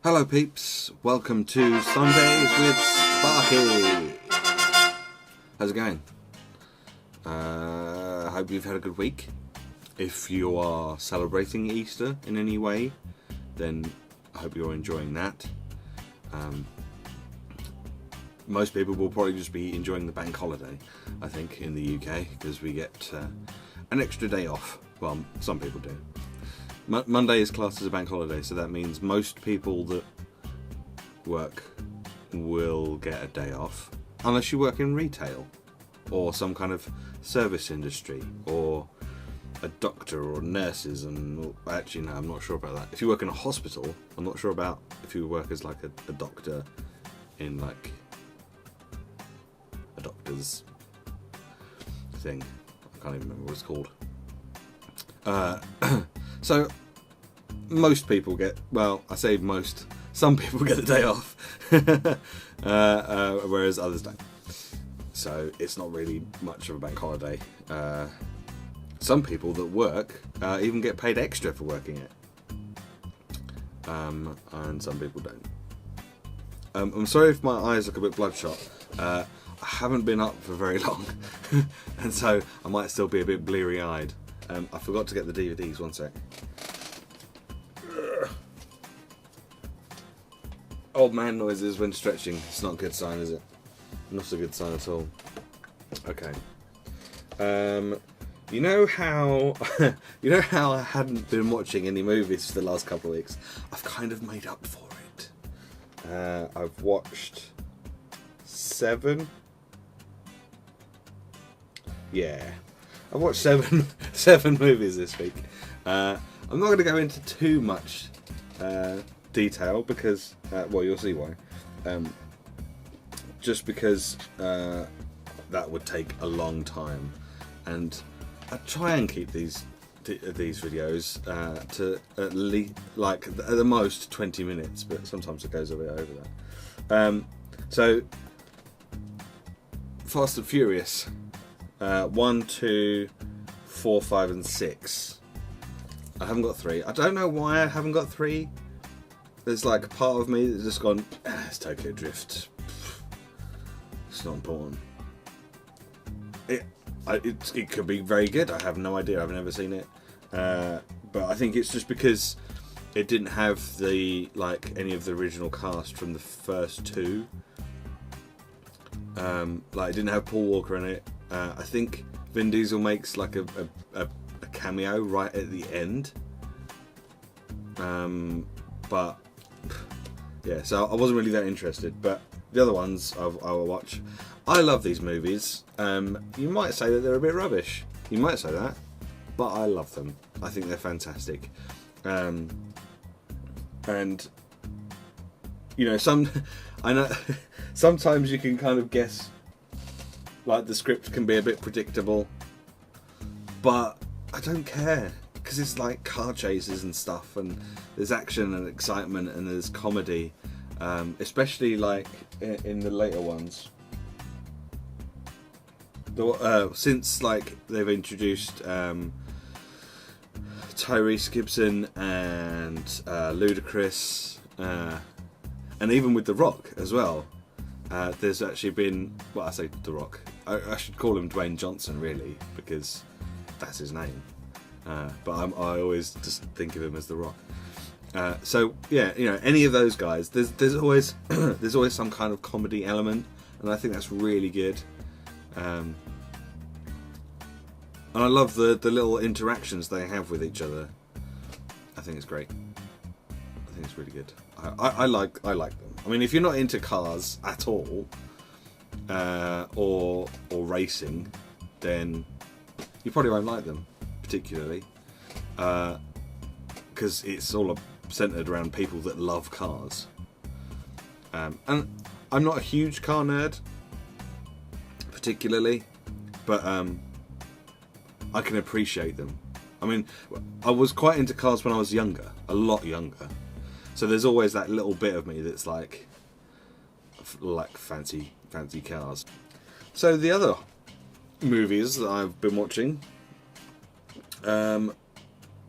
Hello peeps, welcome to Sundays with Sparky. How's it going? I hope you've had a good week. If you are celebrating Easter in any way, then I hope you're enjoying that. Most people will probably just be enjoying the bank holiday, I think, in the UK, because we get an extra day off. Well, some people do. Monday is classed as a bank holiday, so that means most people that work will get a day off, unless you work in retail or some kind of service industry or a doctor or nurses. And actually, no, I'm not sure about that. If you work in a hospital, I'm not sure about if you work as like a doctor in like a doctor's thing. I can't even remember what it's called. So most people get, well, I say most, some people get the day off, whereas others don't. So it's not really much of a bank holiday. Some people that work even get paid extra for working it, and some people don't. I'm sorry if my eyes look a bit bloodshot. I haven't been up for very long, and so I might still be a bit bleary-eyed. I forgot to get the DVDs, one sec. Old man noises when stretching. It's not a good sign, is it? Not a good sign at all. Okay. You know how I hadn't been watching any movies for the last couple of weeks? I've kind of made up for it. I've watched 7. Yeah. I've watched seven movies this week. I'm not going to go into too much detail because, well, you'll see why. Just because that would take a long time, and I try and keep these videos to at least, like, at the most 20 minutes, but sometimes it goes a bit over that. So, Fast and Furious. 1, 2, 4, 5 and 6. I haven't got 3. I don't know why I haven't got 3. There's like a part of me that's just gone, it's Tokyo Drift. It's not important. It could be very good. I have no idea. I've never seen it. But I think it's just because it didn't have any of the original cast from the first 2. Like, it didn't have Paul Walker in it. I think Vin Diesel makes like a cameo right at the end. But yeah, so I wasn't really that interested. But the other ones I will watch. I love these movies. You might say that they're a bit rubbish. You might say that, but I love them. I think they're fantastic. And you know, I know sometimes you can kind of guess. Like, the script can be a bit predictable, but I don't care, because it's like car chases and stuff, and there's action and excitement and there's comedy, especially like in the later ones. Since like they've introduced Tyrese Gibson and Ludacris, and even with The Rock as well. There's actually been, well, I say The Rock. I should call him Dwayne Johnson, really, because that's his name. But I always just think of him as The Rock. So yeah, you know, any of those guys, there's always there's always some kind of comedy element, and I think that's really good. And I love the little interactions they have with each other. I think it's great. I think it's really good. I like them. I mean, if you're not into cars at all, or racing, then you probably won't like them particularly, because it's all centered around people that love cars. And I'm not a huge car nerd, particularly, but I can appreciate them. I mean, I was quite into cars when I was younger, a lot younger. So there's always that little bit of me that's like fancy cars. So the other movies that I've been watching,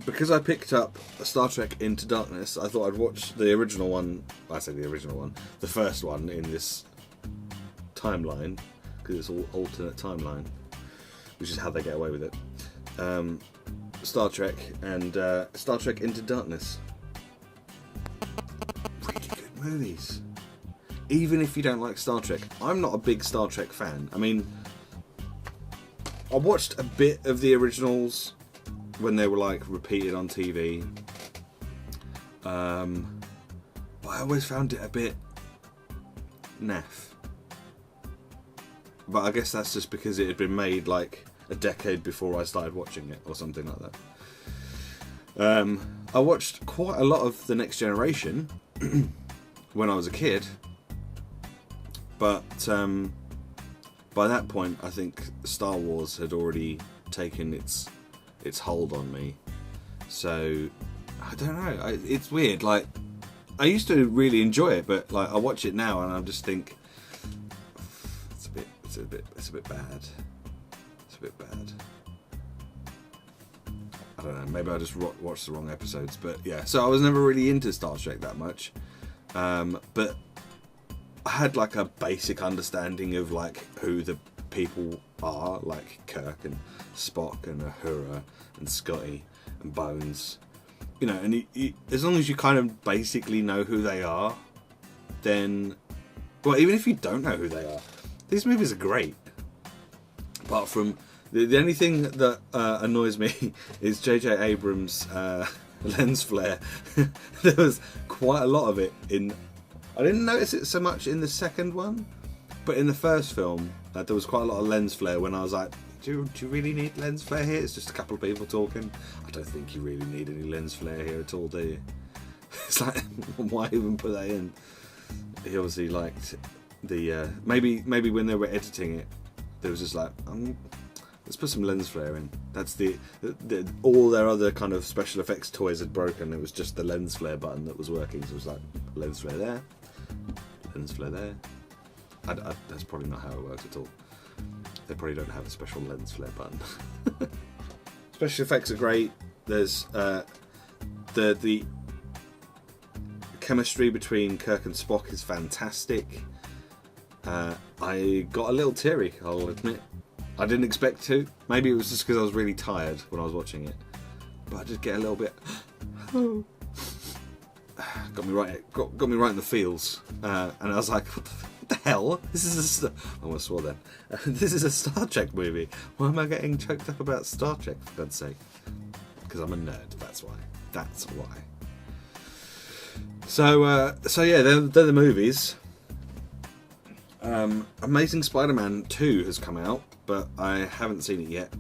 because I picked up Star Trek Into Darkness, I thought I'd watch the original one. I say the original one, the first one in this timeline, because it's all alternate timeline, which is how they get away with it. Star Trek and Star Trek Into Darkness. Really good movies. Even if you don't like Star Trek, I'm not a big Star Trek fan. I mean, I watched a bit of the originals when they were like repeated on TV, but I always found it a bit naff. But I guess that's just because it had been made like a decade before I started watching it, or something like that. I watched quite a lot of The Next Generation when I was a kid, but by that point I think Star Wars had already taken its hold on me. So I don't know. It's weird. Like, I used to really enjoy it, but like I watch it now and I just think it's a bit bad. It's a bit bad. I don't know. Maybe I just watched the wrong episodes, but yeah. So I was never really into Star Trek that much, but I had like a basic understanding of like who the people are, like Kirk and Spock and Uhura and Scotty and Bones, you know. And as long as you kind of basically know who they are, then, well, even if you don't know who they are, these movies are great. Apart from the only thing that annoys me is J.J. Abrams' lens flare. There was quite a lot of it in. I didn't notice it so much in the second one, but in the first film, there was quite a lot of lens flare. When I was like, do you really need lens flare here? It's just a couple of people talking. I don't think you really need any lens flare here at all, do you? It's like, why even put that in? He obviously liked the maybe when they were editing it, there was just like, let's put some lens flare in. That's the all their other kind of special effects toys had broken. It was just the lens flare button that was working. So it was like, lens flare there, lens flare there. That's probably not how it works at all. They probably don't have a special lens flare button. Special effects are great. There's the chemistry between Kirk and Spock is fantastic. I got a little teary, I'll admit. I didn't expect to. Maybe it was just because I was really tired when I was watching it. But I did get a little bit. Got me right in the feels. And I was like, what the hell? This is I almost swore then. This is a Star Trek movie. Why am I getting choked up about Star Trek, for God's sake? Because I'm a nerd. That's why. So yeah, they're the movies. Amazing Spider-Man 2 has come out, but I haven't seen it yet.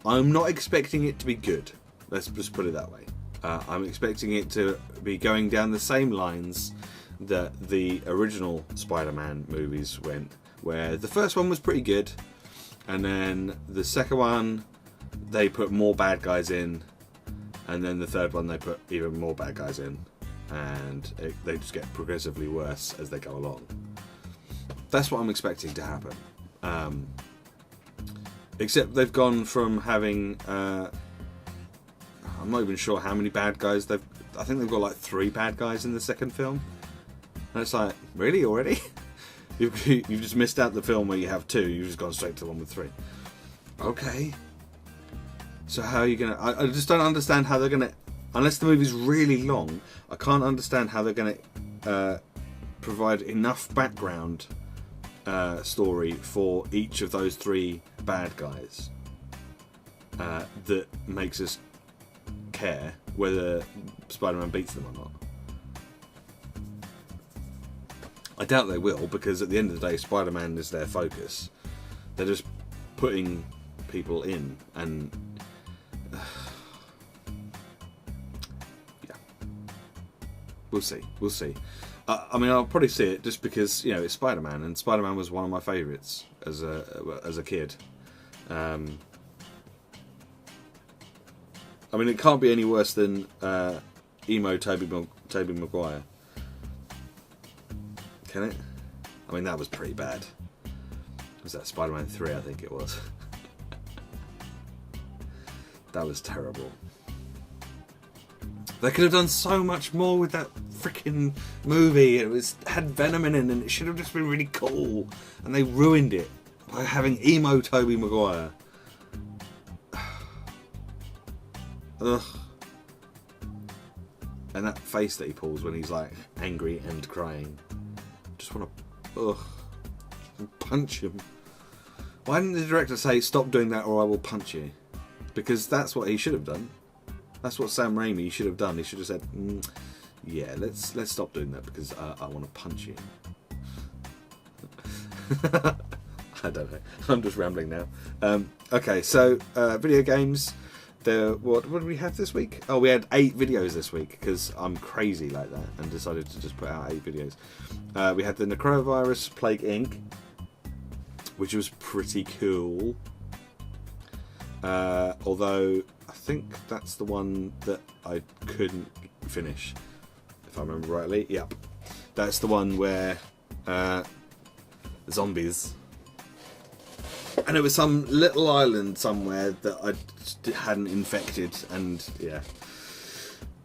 I'm not expecting it to be good. Let's just put it that way. I'm expecting it to be going down the same lines that the original Spider-Man movies went, where the first one was pretty good, and then the second one they put more bad guys in, and then the third one they put even more bad guys in, and they just get progressively worse as they go along. That's what I'm expecting to happen. Except they've gone from having I'm not even sure how many bad guys I think they've got like 3 bad guys in the second film, and it's like, really, already? You've just missed out the film where you have 2. You've just gone straight to the one with 3. Okay, so how are you gonna? I just don't understand how they're gonna, unless the movie's really long. I can't understand how they're gonna provide enough background story for each of those 3 bad guys that makes us care whether Spider-Man beats them or not. I doubt they will, because at the end of the day, Spider-Man is their focus. They're just putting people in, and yeah, we'll see. I mean, I'll probably see it just because, you know, it's Spider-Man, and Spider-Man was one of my favourites as a kid. I mean, it can't be any worse than emo Tobey Maguire. Can it? I mean, that was pretty bad. Was that Spider-Man 3? I think it was. That was terrible. They could have done so much more with that freaking movie. It had Venom in it, and it should have just been really cool. And they ruined it by having emo Tobey Maguire. Ugh. And that face that he pulls when he's like angry and crying. Just want to punch him. Why didn't the director say, stop doing that or I will punch you? Because that's what he should have done. That's what Sam Raimi should have done. He should have said, yeah, let's stop doing that because I want to punch you. I don't know. I'm just rambling now. Okay, so video games. What did we have this week? Oh, we had 8 videos this week because I'm crazy like that and decided to just put out 8 videos. We had the Necrovirus Plague Inc., which was pretty cool. Although I think that's the one that I couldn't finish, if I remember rightly. Yep, that's the one where zombies. And it was some little island somewhere that I hadn't infected, and yeah.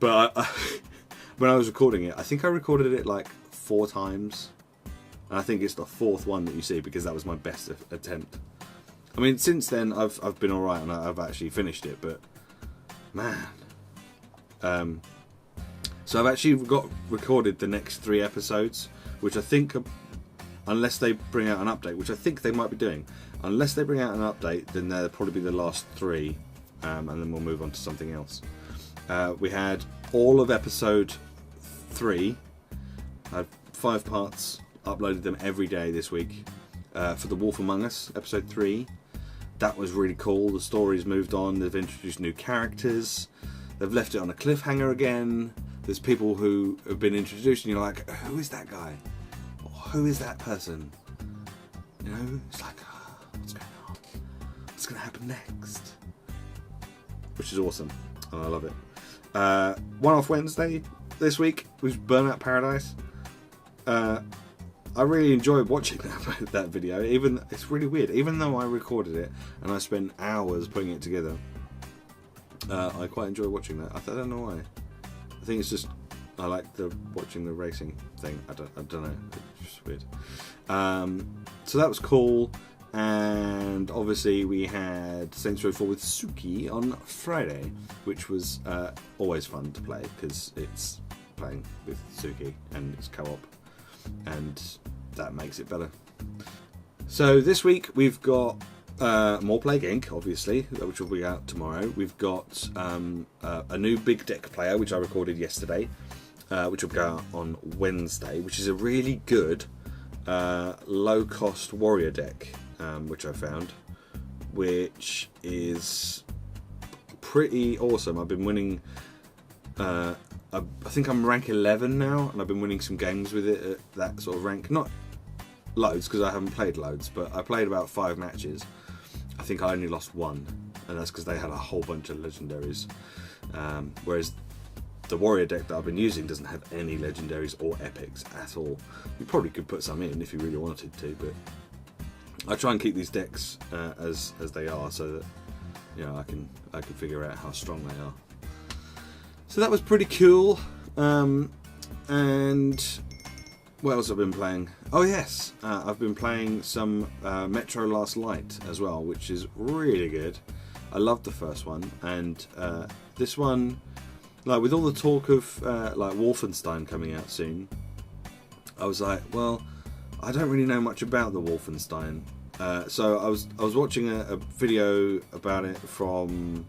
But when I was recording it, I think I recorded it like 4 times. And I think it's the 4th one that you see because that was my best attempt. I mean, since then I've been alright and I've actually finished it, but man. So I've actually recorded the next 3 episodes, which I think, unless they bring out an update, which I think they might be doing. Unless they bring out an update, then they'll probably be the last 3, and then we'll move on to something else. We had all of episode 3. I had 5 parts, uploaded them every day this week. For The Wolf Among Us, episode 3. That was really cool. The story's moved on. They've introduced new characters. They've left it on a cliffhanger again. There's people who have been introduced and you're like, who is that guy? Or who is that person? You know, it's like, what's going on? What's going to happen next? Which is awesome. And I love it. One-off Wednesday this week was Burnout Paradise. I really enjoyed watching that video. It's really weird. Even though I recorded it and I spent hours putting it together, I quite enjoy watching that. I don't know why. I think it's just I like watching the racing thing. I don't know. It's just weird. So that was cool. And obviously we had Saints Row 4 with Suki on Friday, which was always fun to play because it's playing with Suki and it's co-op, and that makes it better. So this week we've got more Plague Inc., obviously, which will be out tomorrow. We've got a new big deck player, which I recorded yesterday, which will go out on Wednesday, which is a really good low-cost warrior deck, which I found, which is pretty awesome. I've been winning, I think I'm rank 11 now, and I've been winning some games with it at that sort of rank. Not loads, because I haven't played loads, but I played about 5 matches. I think I only lost 1, and that's because they had a whole bunch of legendaries. Whereas the warrior deck that I've been using doesn't have any legendaries or epics at all. You probably could put some in if you really wanted to, but I try and keep these decks as they are, so that I can figure out how strong they are. So that was pretty cool. And what else have I been playing? Oh yes, I've been playing some Metro Last Light as well, which is really good. I loved the first one, and this one, like with all the talk of like Wolfenstein coming out soon, I was like, well, I don't really know much about the Wolfenstein. So I was watching a video about it from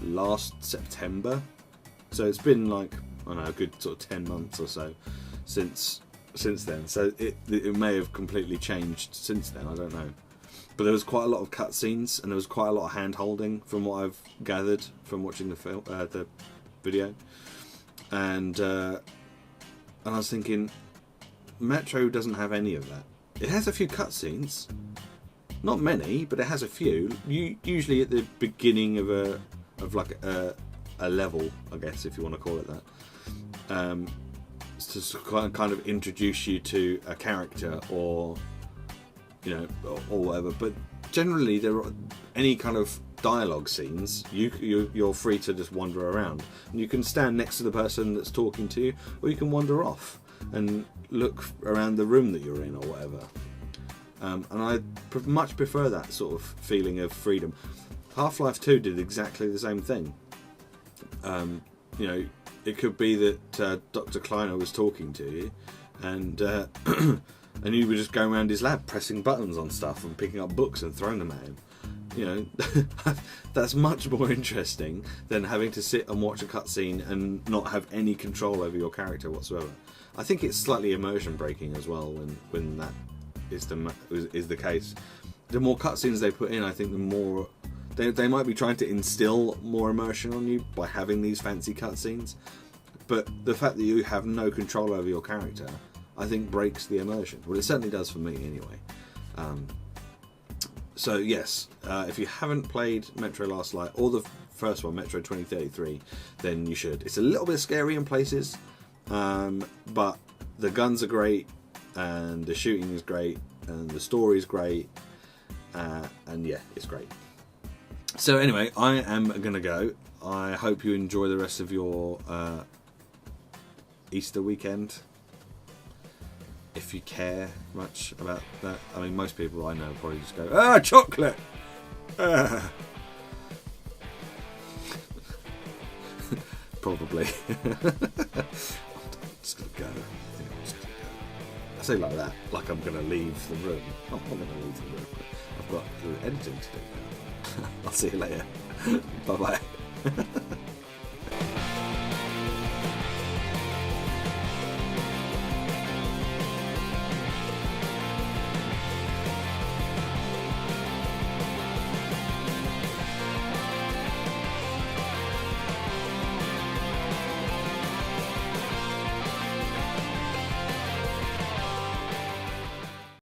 last September. So it's been like, I don't know, a good sort of 10 months or so since then. So it may have completely changed since then, I don't know. But there was quite a lot of cutscenes and there was quite a lot of hand holding from what I've gathered from watching the video. And I was thinking, Metro doesn't have any of that. It has a few cutscenes, not many, but it has a few. Usually at the beginning of a level, I guess, if you want to call it that, to kind of introduce you to a character or whatever. But generally, there are any kind of dialogue scenes, you're free to just wander around, and you can stand next to the person that's talking to you, or you can wander off and look around the room that you're in or whatever. And I much prefer that sort of feeling of freedom. Half-Life 2 did exactly the same thing. You know, it could be that Dr. Kleiner was talking to you, and and you were just going around his lab pressing buttons on stuff and picking up books and throwing them at him. You know, that's much more interesting than having to sit and watch a cutscene and not have any control over your character whatsoever. I think it's slightly immersion breaking as well when that is the case. The more cutscenes they put in, I think the more they might be trying to instill more immersion on you by having these fancy cutscenes, but the fact that you have no control over your character, I think, breaks the immersion. Well, it certainly does for me anyway. So yes, if you haven't played Metro Last Light, or the first one, Metro 2033, then you should. It's a little bit scary in places, but the guns are great, and the shooting is great, and the story is great, and yeah, it's great. So anyway, I am going to go. I hope you enjoy the rest of your Easter weekend. If you care much about that. I mean, most people I know probably just go, chocolate! Probably. I'm just going to go. I say like that, like I'm going to leave the room. I'm not going to leave the room. I've got editing to do now. I'll see you later. Bye-bye.